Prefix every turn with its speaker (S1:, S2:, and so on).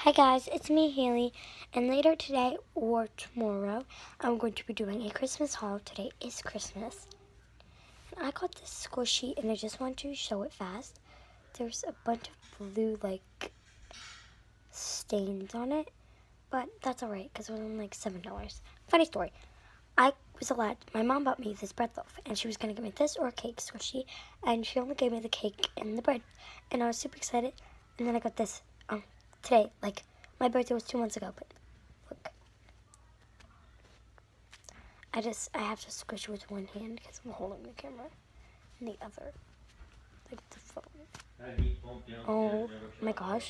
S1: Hi guys, it's me Haley, and later today or tomorrow I'm going to be doing a Christmas haul. Today is Christmas. And I got this squishy and I just want to show it fast. There's a bunch of blue stains on it, but that's alright because it was only like $7. Funny story. My mom bought me this bread loaf and she was going to give me this or a cake squishy, and she only gave me the cake and the bread, and I was super excited, and then I got this today. My birthday was 2 months ago, but look. I have to squish it with one hand because I'm holding the camera and the other, like the phone. Oh my gosh,